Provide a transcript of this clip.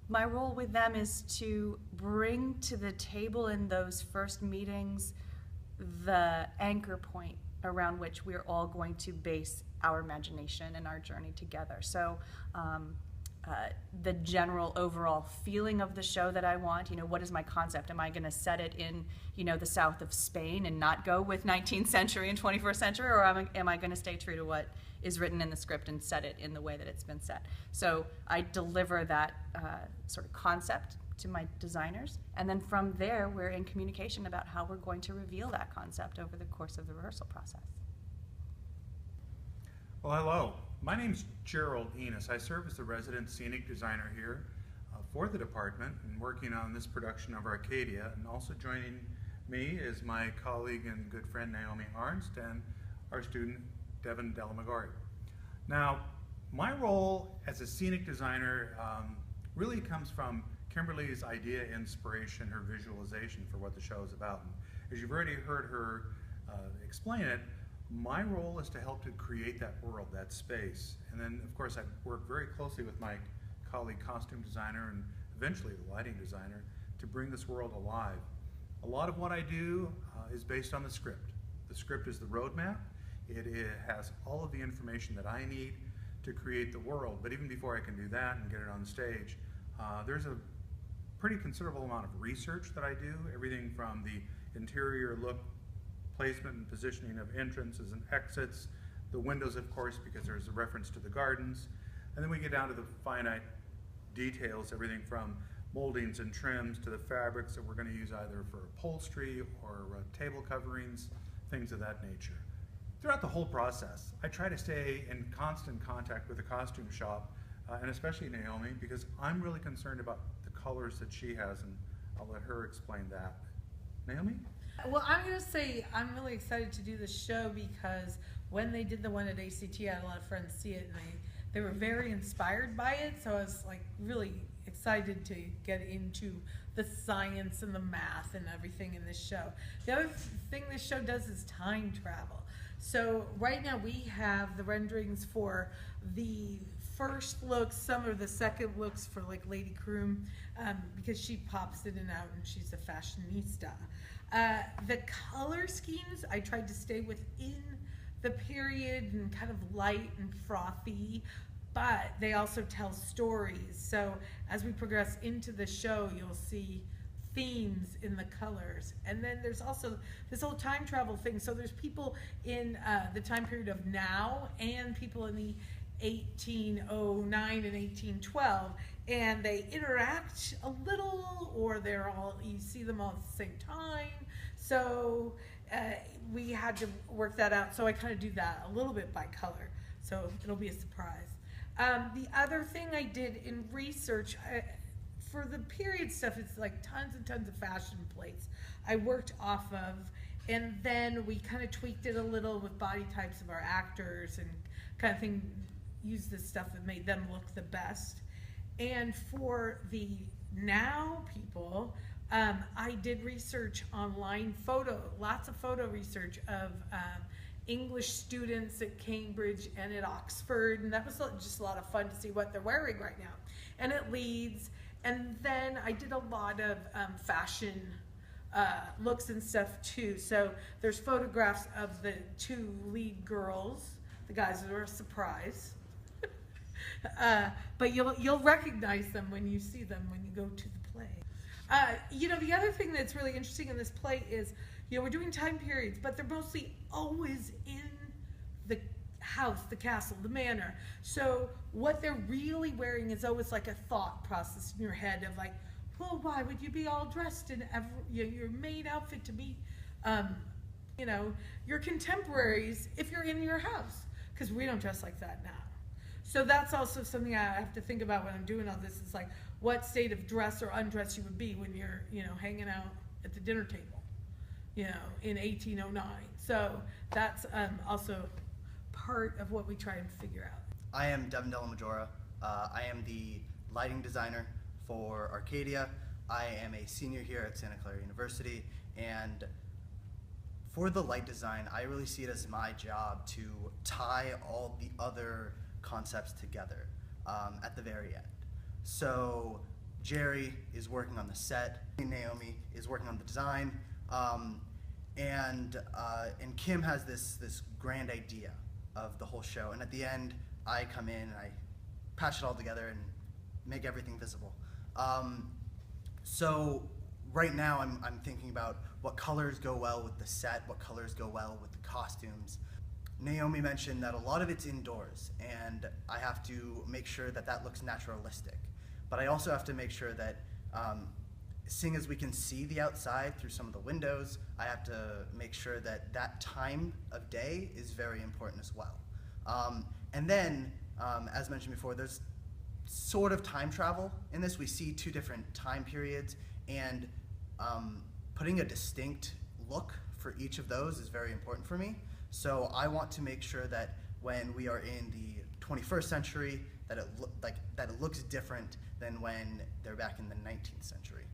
My role with them is to bring to the table in those first meetings the anchor point around which we're all going to base our imagination and our journey together. So the general overall feeling of the show that I want, what is my concept? Am I going to set it in, the south of Spain and not go with 19th century and 21st century, or am I going to stay true to what is written in the script and set it in the way that it's been set? So I deliver that sort of concept to my designers, and then from there we're in communication about how we're going to reveal that concept over the course of the rehearsal process. Well, hello. My name's Gerald Enos. I serve as the resident scenic designer here for the department and working on this production of Arcadia. And also joining me is my colleague and good friend Naomi Arnst and our student Devin Delamagori. Now, my role as a scenic designer really comes from Kimberly's idea, inspiration, her visualization for what the show is about. And as you've already heard her explain it, my role is to help to create that world, that space. And then, of course, I work very closely with my colleague, costume designer, and eventually the lighting designer, to bring this world alive. A lot of what I do is based on the script. The script is the roadmap. It has all of the information that I need to create the world. But even before I can do that and get it on stage, there's a pretty considerable amount of research that I do, everything from the interior look, placement and positioning of entrances and exits, the windows, of course, because there's a reference to the gardens, and then we get down to the finite details, everything from moldings and trims to the fabrics that we're going to use either for upholstery or table coverings, things of that nature. Throughout the whole process, I try to stay in constant contact with the costume shop, and especially Naomi, because I'm really concerned about the colors that she has, and I'll let her explain that. Naomi? Well, I'm going to say I'm really excited to do this show because when they did the one at ACT, I had a lot of friends see it, and they were very inspired by it, so I was like really excited to get into the science and the math and everything in this show. The other thing this show does is time travel. So right now we have the renderings for the first looks, some of the second looks for like Lady Kroom, because she pops in and out and she's a fashionista. The color schemes, I tried to stay within the period and kind of light and frothy, but they also tell stories. So as we progress into the show, you'll see themes in the colors. And then there's also this whole time travel thing. So there's people in the time period of now and people in the 1809 and 1812, and they interact a little, or you see them all at the same time. So we had to work that out. So I kind of do that a little bit by color. So it'll be a surprise. The other thing I did in research, for the period stuff, it's like tons and tons of fashion plates I worked off of, and then we kind of tweaked it a little with body types of our actors and kind of thing, used the stuff that made them look the best. And for the now people, I did research online, lots of photo research of English students at Cambridge and at Oxford, and that was just a lot of fun to see what they're wearing right now. And at Leeds, and then I did a lot of fashion looks and stuff too. So there's photographs of the two lead girls. The guys are a surprise. But you'll recognize them when you see them when you go to the play. The other thing that's really interesting in this play is, we're doing time periods, but they're mostly always in the house, the castle, the manor. So what they're really wearing is always like a thought process in your head of like, well, why would you be all dressed in your maid outfit to meet, your contemporaries if you're in your house? Because we don't dress like that now. So that's also something I have to think about when I'm doing all this. It's like what state of dress or undress you would be when you're, hanging out at the dinner table, in 1809. So that's also part of what we try and figure out. I am Devin Delamagori. I am the lighting designer for Arcadia. I am a senior here at Santa Clara University, and for the light design, I really see it as my job to tie all the other concepts together at the very end. So Jerry is working on the set, Naomi is working on the design, and Kim has this grand idea of the whole show. And at the end, I come in and I patch it all together and make everything visible. So right now I'm thinking about what colors go well with the set, what colors go well with the costumes. Naomi mentioned that a lot of it's indoors, and I have to make sure that that looks naturalistic. But I also have to make sure that, seeing as we can see the outside through some of the windows, I have to make sure that that time of day is very important as well. And then, as mentioned before, there's sort of time travel in this. We see two different time periods, and putting a distinct look for each of those is very important for me. So I want to make sure that when we are in the 21st century, that it looks different than when they're back in the 19th century.